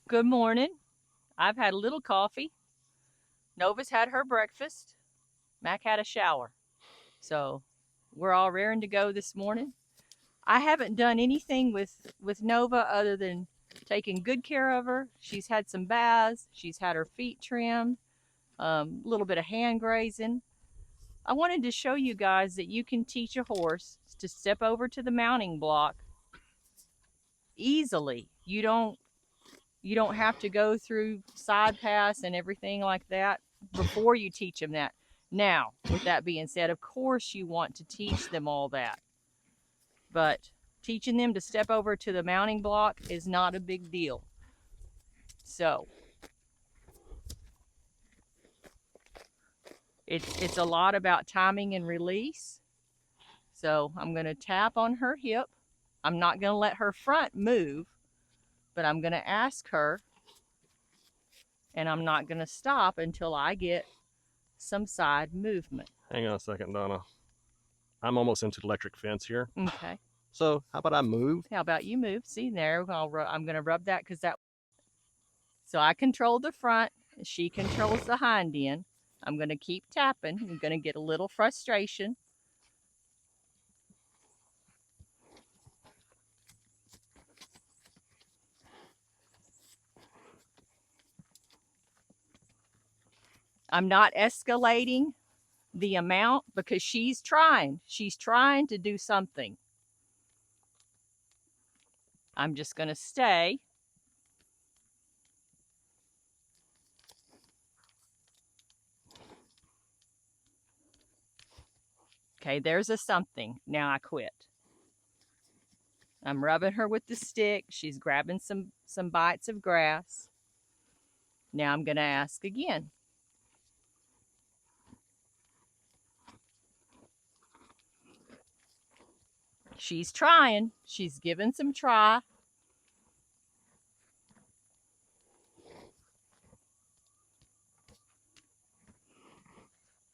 Good morning. I've had a little coffee. Nova's had her breakfast. Mac had a shower. So we're all raring to go this morning. I haven't done anything with Nova other than taking good care of her. She's had some baths. She's had her feet trimmed. A little bit of hand grazing. I wanted to show you guys that you can teach a horse to step over to the mounting block easily. You don't have to go through side pass and everything like that before you teach them that. Now, with that being said, of course you want to teach them all that. But teaching them to step over to the mounting block is not a big deal. So, it's a lot about timing and release. So, I'm going to tap on her hip. I'm not going to let her front move, but I'm going to ask her, and I'm not going to stop until I get some side movement. Hang on a second, Donna. I'm almost into the electric fence here. Okay. So how about I move? How about you move? See there, I'm going to rub that because that. So I control the front. She controls the hind end. I'm going to keep tapping. I'm going to get a little frustration. I'm not escalating the amount because she's trying. She's trying to do something. I'm just going to stay. Okay, there's a something. Now I quit. I'm rubbing her with the stick. She's grabbing some bites of grass. Now I'm going to ask again. She's trying. She's giving some try.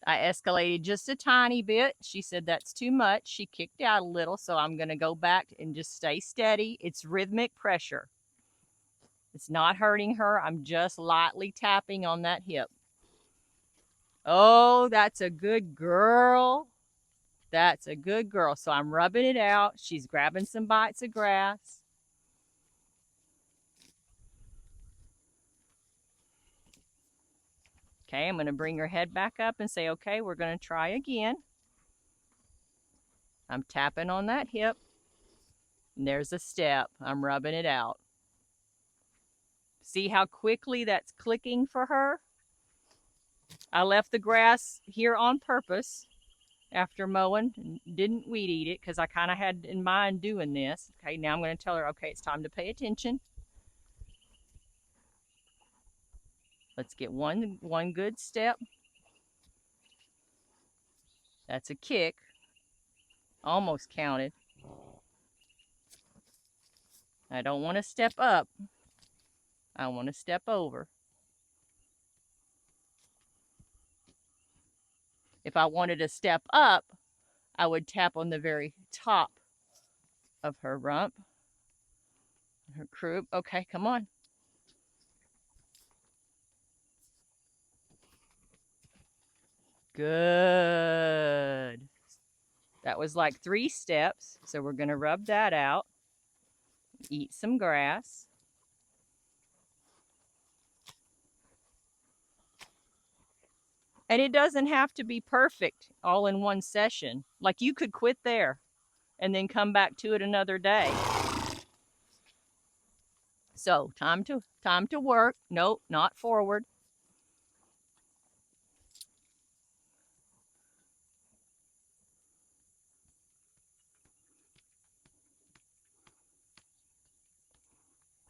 I escalated just a tiny bit. She said that's too much. She kicked out a little, so I'm going to go back and just stay steady. It's rhythmic pressure. It's not hurting her. I'm just lightly tapping on that hip. Oh, that's a good girl. That's a good girl. So I'm rubbing it out. She's grabbing some bites of grass. Okay, I'm going to bring her head back up and say, okay, we're going to try again. I'm tapping on that hip. And there's a step. I'm rubbing it out. See how quickly that's clicking for her? I left the grass here on purpose after mowing and didn't weed eat it because I kind of had in mind doing this. Okay, now I'm going to tell her, okay, it's time to pay attention. Let's get one good step. That's a kick. Almost counted. I don't want to step up. I want to step over. If I wanted to step up, I would tap on the very top of her rump, her croup. Okay, come on. Good. That was like 3 steps, so we're going to rub that out. Eat some grass. And it doesn't have to be perfect all in one session. Like you could quit there and then come back to it another day. So time to work. Nope, not forward.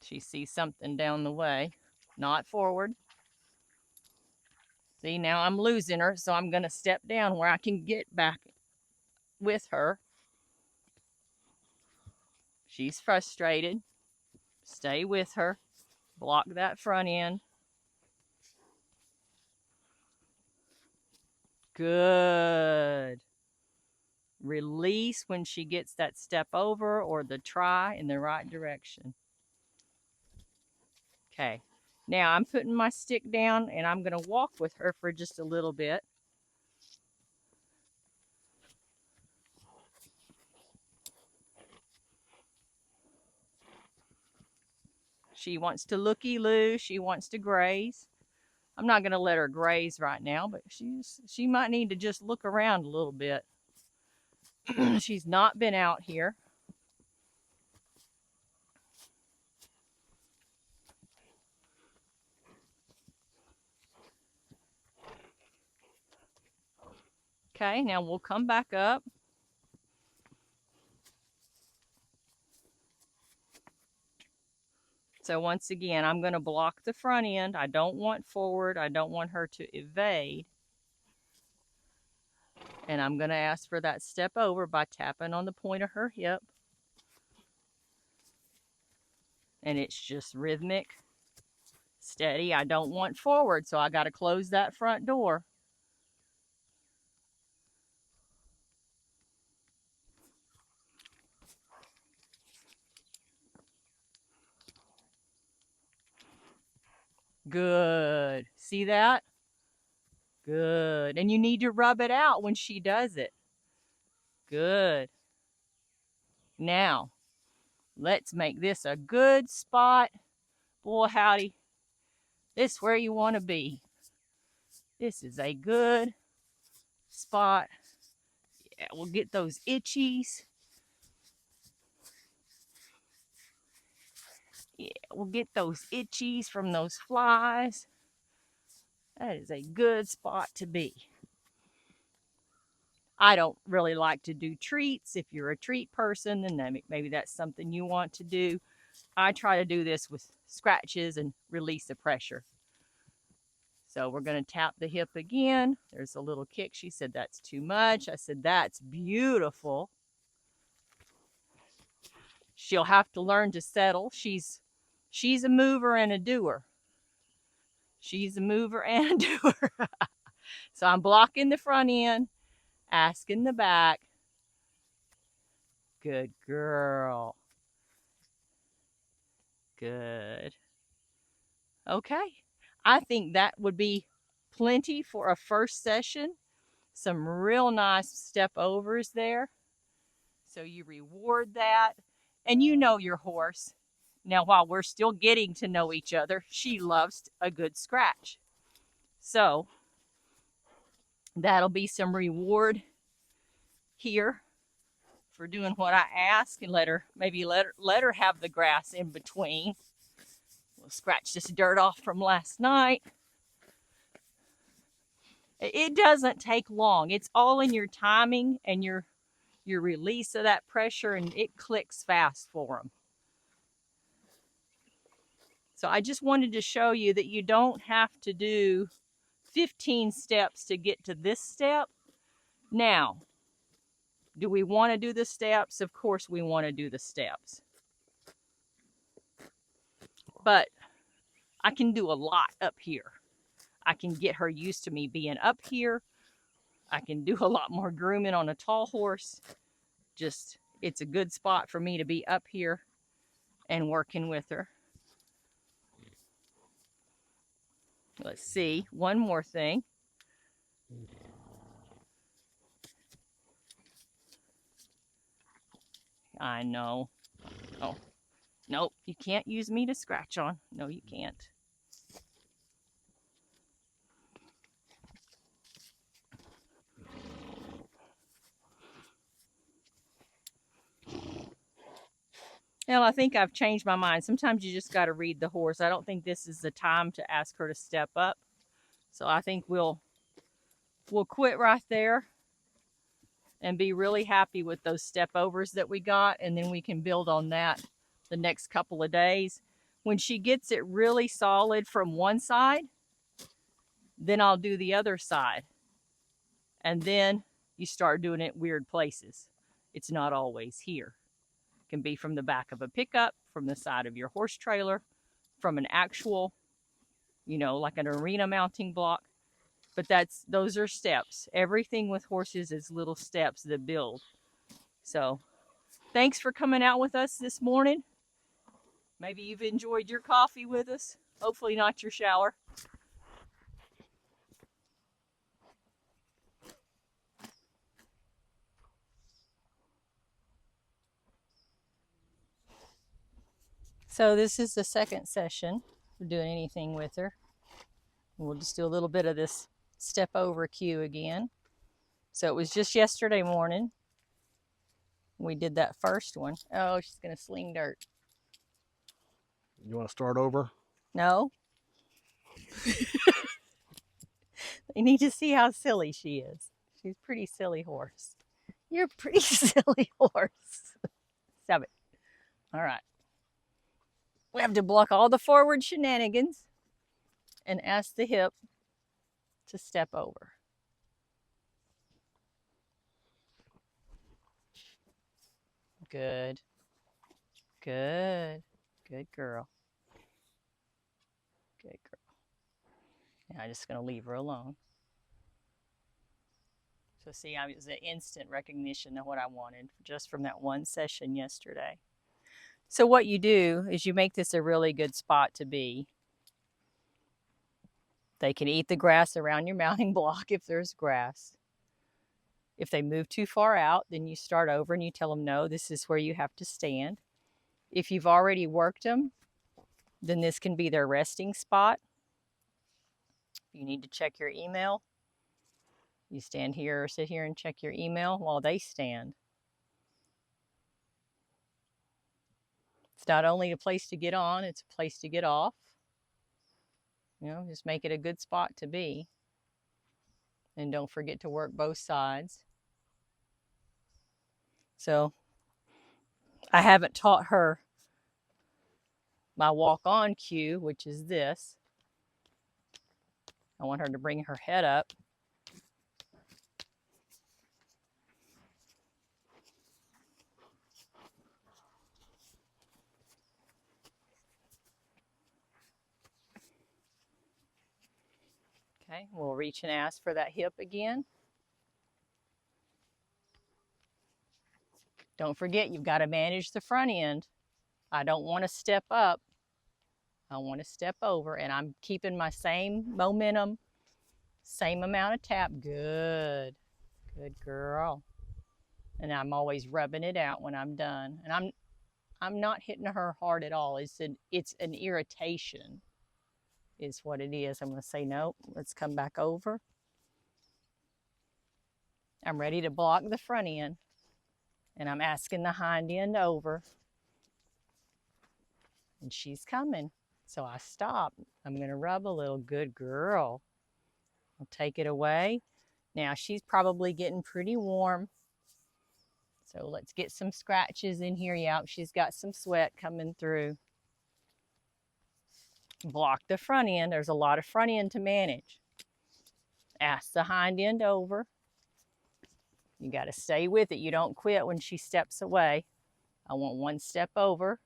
She sees something down the way. Not forward. See, now I'm losing her, so I'm going to step down where I can get back with her. She's frustrated. Stay with her. Block that front end. Good. Release when she gets that step over or the try in the right direction. Okay, now I'm putting my stick down and I'm going to walk with her for just a little bit. She wants to looky-loo. She wants to graze. I'm not going to let her graze right now, but she might need to just look around a little bit. She's not been out here. Okay, now we'll come back up. So once again, I'm going to block the front end. I don't want forward. I don't want her to evade. And I'm going to ask for that step over by tapping on the point of her hip. And it's just rhythmic, steady. I don't want forward, so I got to close that front door. Good. See that? Good. And you need to rub it out when she does it. Good. Now, let's make this a good spot. Boy, howdy. This is where you want to be. This is a good spot. Yeah, we'll get those itchies. Yeah, we'll get those itchies from those flies. That is a good spot to be. I don't really like to do treats. If you're a treat person, then maybe that's something you want to do. I try to do this with scratches and release the pressure. So we're going to tap the hip again. There's a little kick. She said that's too much. I said that's beautiful. She'll have to learn to settle. She's a mover and a doer. She's a mover and a doer. So I'm blocking the front end, asking the back. Good girl. Good. Okay. I think that would be plenty for a first session. Some real nice step overs there. So you reward that. And you know your horse. Now, while we're still getting to know each other, she loves a good scratch. So that'll be some reward here for doing what I ask, and let her have the grass in between. We'll scratch this dirt off from last night. It doesn't take long. It's all in your timing and your release of that pressure, and it clicks fast for them. So I just wanted to show you that you don't have to do 15 steps to get to this step. Now, do we want to do the steps? Of course we want to do the steps. But I can do a lot up here. I can get her used to me being up here. I can do a lot more grooming on a tall horse. Just, it's a good spot for me to be up here and working with her. Let's see, one more thing. I know. Oh, nope, you can't use me to scratch on. No, you can't. Well, I think I've changed my mind. Sometimes you just got to read the horse. I don't think this is the time to ask her to step up. So I think we'll quit right there and be really happy with those step overs that we got. And then we can build on that the next couple of days. When she gets it really solid from one side, then I'll do the other side. And then you start doing it weird places. It's not always here. It can be from the back of a pickup, from the side of your horse trailer, from an actual, like an arena mounting block. But those are steps. Everything with horses is little steps that build. So thanks for coming out with us this morning. Maybe you've enjoyed your coffee with us. Hopefully not your shower. So this is the second session for doing anything with her. We'll just do a little bit of this step over cue again. So it was just yesterday morning we did that first one. Oh, she's gonna sling dirt. You want to start over? No. You need to see how silly she is. She's a pretty silly horse. You're a pretty silly horse. Stop it. All right. We have to block all the forward shenanigans and ask the hip to step over. Good. Good. Good girl. Good girl. Now I'm just going to leave her alone. So see, it was an instant recognition of what I wanted just from that one session yesterday. So what you do is you make this a really good spot to be. They can eat the grass around your mounting block if there's grass. If they move too far out, then you start over and you tell them, no, this is where you have to stand. If you've already worked them, then this can be their resting spot. If you need to check your email, you stand here or sit here and check your email while they stand. It's not only a place to get on, it's a place to get off. You know, just make it a good spot to be. And don't forget to work both sides. So I haven't taught her my walk-on cue, which is this. I want her to bring her head up. Okay, we'll reach and ask for that hip again. Don't forget, you've got to manage the front end. I don't want to step up. I want to step over, and I'm keeping my same momentum, same amount of tap. Good. Good girl. And I'm always rubbing it out when I'm done. And I'm not hitting her hard at all. It's an irritation is what it is. I'm going to say, nope, let's come back over. I'm ready to block the front end. And I'm asking the hind end over. And she's coming. So I stop. I'm going to rub a little. Good girl. I'll take it away. Now she's probably getting pretty warm. So let's get some scratches in here. Yeah, she's got some sweat coming through. Block the front end. There's a lot of front end to manage. Ask the hind end over. You got to stay with it. You don't quit when she steps away. I want one step over.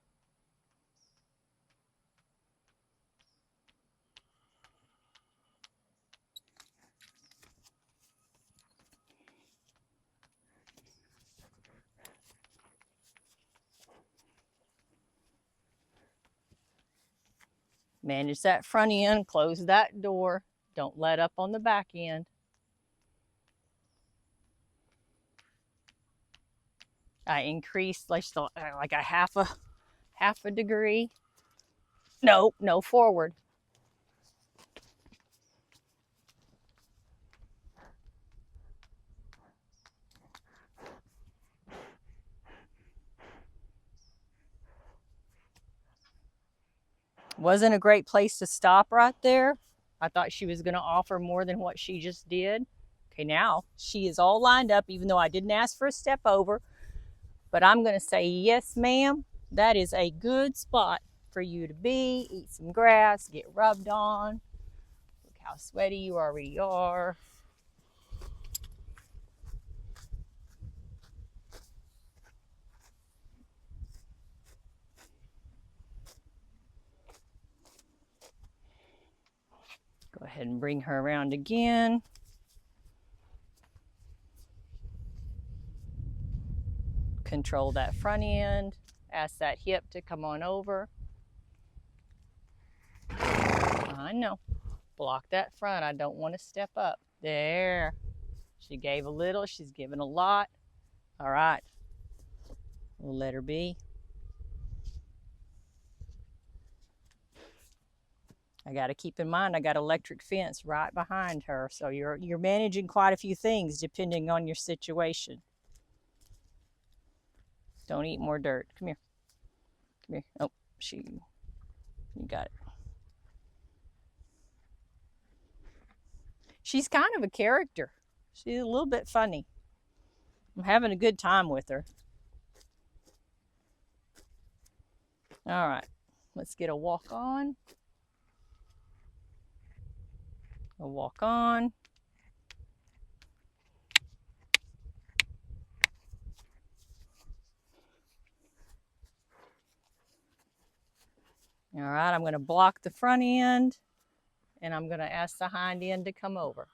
Manage that front end, close that door. Don't let up on the back end. I increased like a half a degree. Nope, no forward. Wasn't a great place to stop right there. I thought she was going to offer more than what she just did. Okay, now she is all lined up, even though I didn't ask for a step over. But I'm going to say, yes, ma'am, that is a good spot for you to be. Eat some grass, get rubbed on. Look how sweaty you already are. Go ahead and bring her around again. Control that front end. Ask that hip to come on over. know. Block that front. I don't want to step up. There. She gave a little. She's given a lot. All right. We'll let her be. I got to keep in mind I got electric fence right behind her, so you're managing quite a few things depending on your situation. Don't eat more dirt. Come here. Come here. Oh, you got it. She's kind of a character. She's a little bit funny. I'm having a good time with her. All right, let's get a walk on. A walk on. All right, I'm going to block the front end, and I'm going to ask the hind end to come over.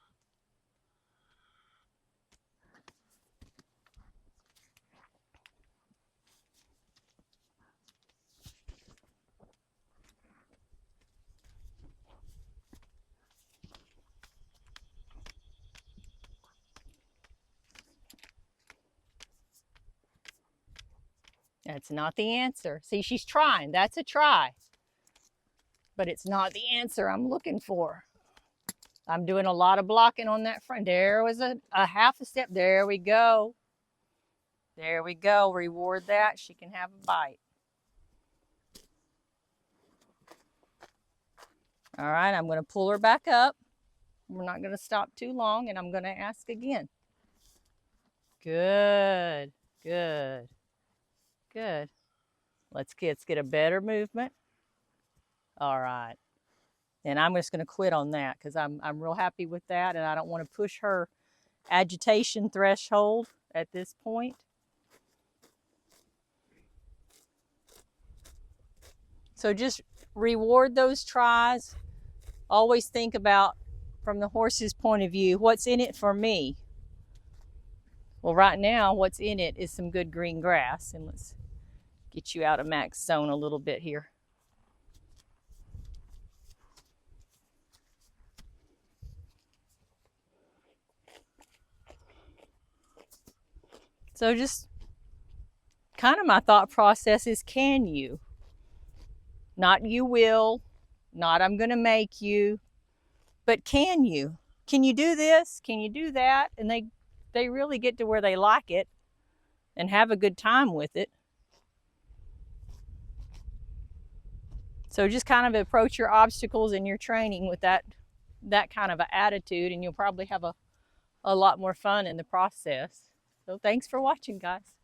That's not the answer. See, she's trying. That's a try. But it's not the answer I'm looking for. I'm doing a lot of blocking on that front. There was a half a step. There we go. There we go. Reward that. She can have a bite. All right, I'm going to pull her back up. We're not going to stop too long, and I'm going to ask again. Good, good, good. Let's get a better movement. All right. And I'm just going to quit on that because I'm real happy with that, and I don't want to push her agitation threshold at this point. So just reward those tries. Always think about, from the horse's point of view, what's in it for me? Well, right now, what's in it is some good green grass. And let's get you out of Mac's zone a little bit here. So just kind of my thought process is, can you? Not you will, not I'm going to make you, but can you? Can you do this? Can you do that? And they really get to where they like it and have a good time with it. So just kind of approach your obstacles in your training with that kind of an attitude, and you'll probably have a lot more fun in the process. So thanks for watching, guys.